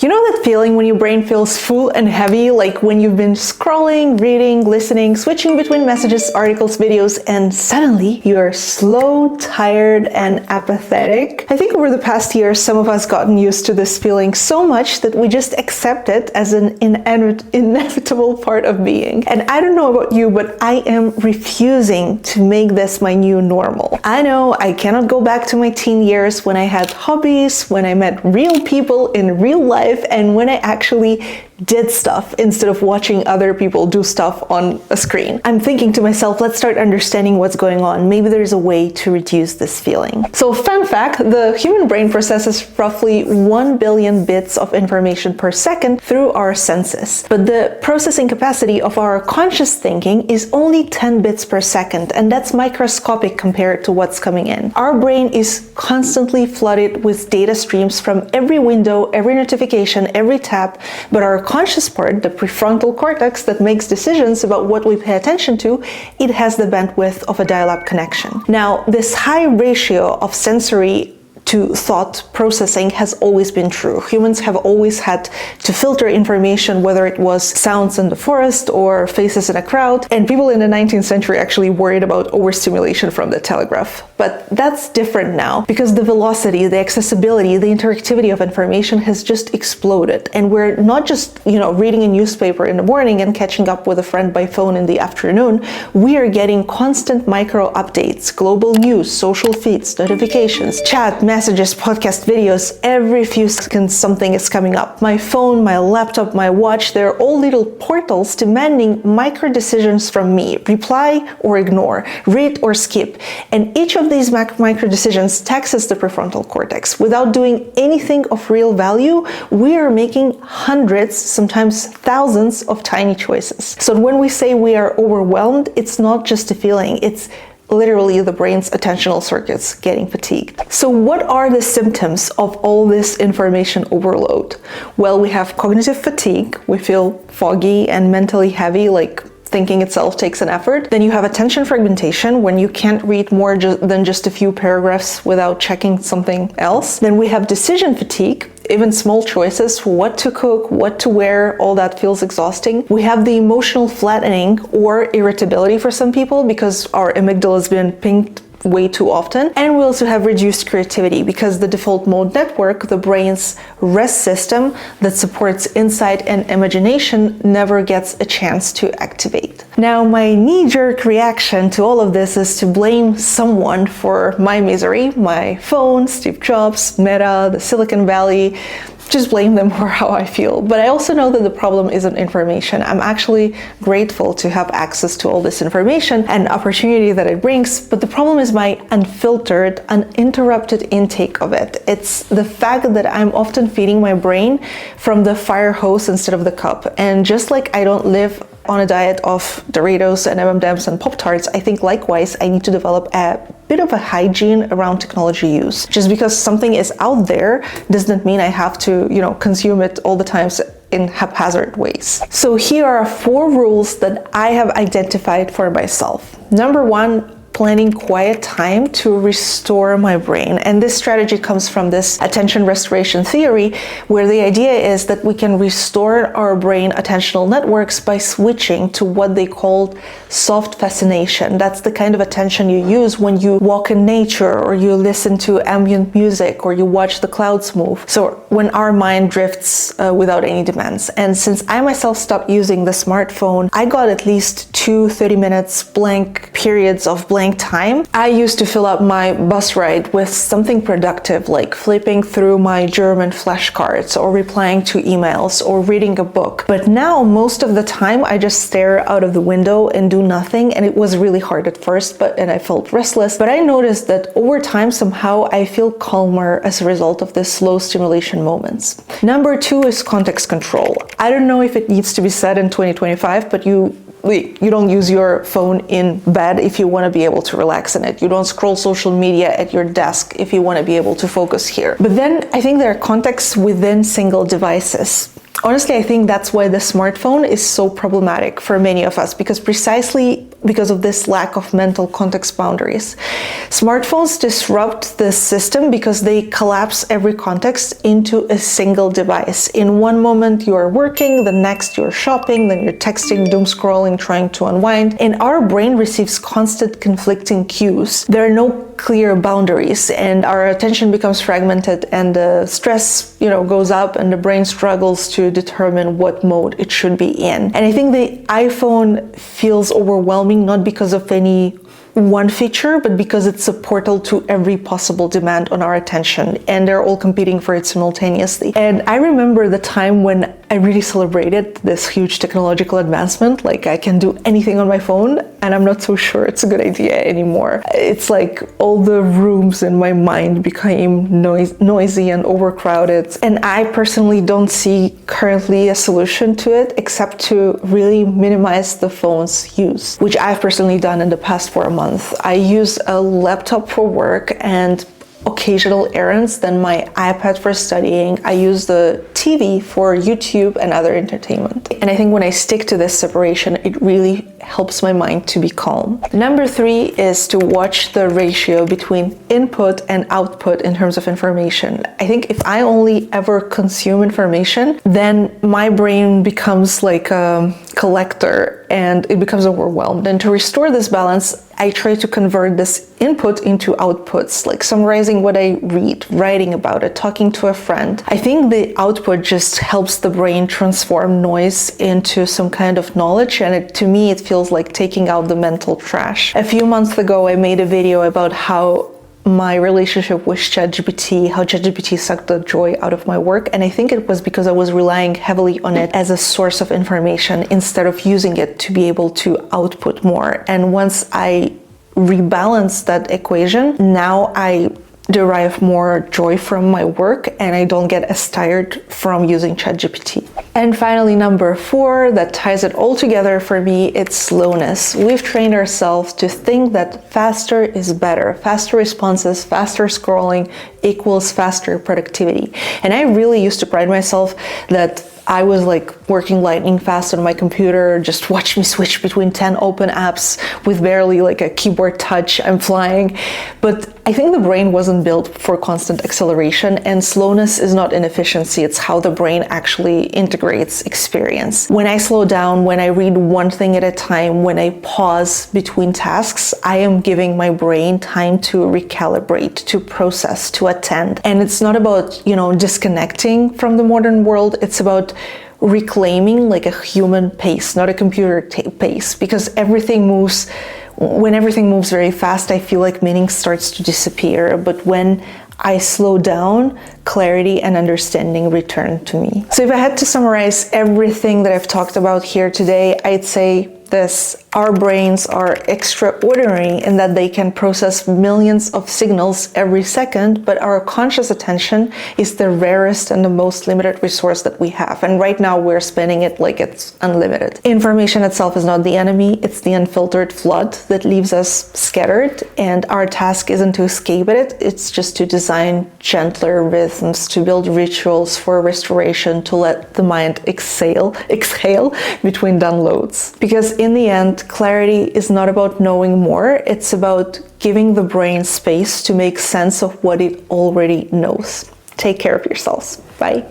You know that feeling when your brain feels full and heavy, like when you've been scrolling, reading, listening, switching between messages, articles, videos, and suddenly you're slow, tired, and apathetic? I think over the past year, some of us gotten used to this feeling so much that we just accept it as an inevitable part of being. And I don't know about you, but I am refusing to make this my new normal. I know I cannot go back to my teen years when I had hobbies, when I met real people in real life, and when I actually did stuff instead of watching other people do stuff on a screen. I'm thinking to myself, let's start understanding what's going on. Maybe there's a way to reduce this feeling. So fun fact, the human brain processes roughly 1 billion bits of information per second through our senses. But the processing capacity of our conscious thinking is only 10 bits per second, and that's microscopic compared to what's coming in. Our brain is constantly flooded with data streams from every window, every notification, every tap, but our conscious part, the prefrontal cortex that makes decisions about what we pay attention to, it has the bandwidth of a dial-up connection. Now, this high ratio of sensory to thought processing has always been true. Humans have always had to filter information, whether it was sounds in the forest or faces in a crowd, and people in the 19th century actually worried about overstimulation from the telegraph. But that's different now because the velocity, the accessibility, the interactivity of information has just exploded, and we're not just, reading a newspaper in the morning and catching up with a friend by phone in the afternoon. We are getting constant micro updates, global news, social feeds, notifications, chat, messages, podcast videos. Every few seconds something is coming up. My phone, my laptop, my watch, they're all little portals demanding micro decisions from me. Reply or ignore, read or skip. And each of these micro decisions taxes the prefrontal cortex. Without doing anything of real value, we are making hundreds, sometimes thousands of tiny choices. So when we say we are overwhelmed, it's not just a feeling, it's literally the brain's attentional circuits getting fatigued. So what are the symptoms of all this information overload? Well, we have cognitive fatigue. We feel foggy and mentally heavy, like thinking itself takes an effort. Then you have attention fragmentation, when you can't read more than just a few paragraphs without checking something else. Then we have decision fatigue. Even small choices, what to cook, what to wear, all that feels exhausting. We have the emotional flattening or irritability for some people because our amygdala has been pinged way too often. And we also have reduced creativity because the default mode network, the brain's rest system that supports insight and imagination, never gets a chance to activate. Now, my knee-jerk reaction to all of this is to blame someone for my misery, my phone, Steve Jobs, Meta, the Silicon Valley. Just blame them for how I feel. But I also know that the problem isn't information. I'm actually grateful to have access to all this information and opportunity that it brings, but the problem is my unfiltered, uninterrupted intake of it. It's the fact that I'm often feeding my brain from the fire hose instead of the cup. And just like I don't live on a diet of Doritos and M&Ms and Pop-Tarts, I think likewise I need to develop a bit of a hygiene around technology use. Just because something is out there doesn't mean I have to, consume it all the times in haphazard ways. So here are 4 rules that I have identified for myself. Number 1, planning quiet time to restore my brain. And this strategy comes from this attention restoration theory, where the idea is that we can restore our brain attentional networks by switching to what they call soft fascination. That's the kind of attention you use when you walk in nature, or you listen to ambient music, or you watch the clouds move. So when our mind drifts without any demands. And since I myself stopped using the smartphone, I got at least 2 30 minutes blank periods of blank time. I used to fill up my bus ride with something productive, like flipping through my German flashcards, or replying to emails, or reading a book. But now most of the time I just stare out of the window and do nothing, and it was really hard at first, and I felt restless. But I noticed that over time somehow I feel calmer as a result of this slow stimulation moments. Number 2 is context control. I don't know if it needs to be said in 2025, but you don't use your phone in bed if you want to be able to relax in it. You don't scroll social media at your desk if you want to be able to focus here. But then I think there are contexts within single devices. Honestly, I think that's why the smartphone is so problematic for many of us, because precisely because of this lack of mental context boundaries. Smartphones disrupt this system because they collapse every context into a single device. In one moment you are working, the next you're shopping, then you're texting, doom scrolling, trying to unwind, and our brain receives constant conflicting cues. There are no clear boundaries, and our attention becomes fragmented, and the stress, goes up, and the brain struggles to determine what mode it should be in. And I think the iPhone feels overwhelming, not because of any one feature, but because it's a portal to every possible demand on our attention, and they're all competing for it simultaneously. And I remember the time when I really celebrated this huge technological advancement, like I can do anything on my phone, and I'm not so sure it's a good idea anymore. It's like all the rooms in my mind became noisy and overcrowded, and I personally don't see currently a solution to it except to really minimize the phone's use, which I've personally done in the past for a month. I use a laptop for work and occasional errands, then my iPad for studying. I use the TV for YouTube and other entertainment. And I think when I stick to this separation, it really helps my mind to be calm. Number 3 is to watch the ratio between input and output in terms of information. I think if I only ever consume information, then my brain becomes like a collector and it becomes overwhelmed. And to restore this balance, I try to convert this input into outputs, like summarizing what I read, writing about it, talking to a friend. I think the output just helps the brain transform noise into some kind of knowledge, and to me it feels like taking out the mental trash. A few months ago I made a video about how my relationship with ChatGPT, how ChatGPT sucked the joy out of my work, and I think it was because I was relying heavily on it as a source of information instead of using it to be able to output more. And once I rebalance that equation, now I derive more joy from my work and I don't get as tired from using ChatGPT. And finally, number 4, that ties it all together for me, it's slowness. We've trained ourselves to think that faster is better. Faster responses, faster scrolling equals faster productivity. And I really used to pride myself that I was like working lightning fast on my computer, just watch me switch between 10 open apps with barely like a keyboard touch, I'm flying. But I think the brain wasn't built for constant acceleration, and slowness is not inefficiency, it's how the brain actually integrates experience. When I slow down, when I read one thing at a time, when I pause between tasks, I am giving my brain time to recalibrate, to process, to attend. And it's not about, disconnecting from the modern world, it's about reclaiming like a human pace, not a computer pace, because when everything moves very fast, I feel like meaning starts to disappear. But when I slow down, clarity and understanding return to me. So if I had to summarize everything that I've talked about here today, I'd say this: our brains are extraordinary in that they can process millions of signals every second, but our conscious attention is the rarest and the most limited resource that we have. And right now we're spending it like it's unlimited. Information itself is not the enemy, it's the unfiltered flood that leaves us scattered, and our task isn't to escape it, it's just to design gentler rhythms, to build rituals for restoration, to let the mind exhale between downloads. Because in the end, clarity is not about knowing more, it's about giving the brain space to make sense of what it already knows. Take care of yourselves. Bye.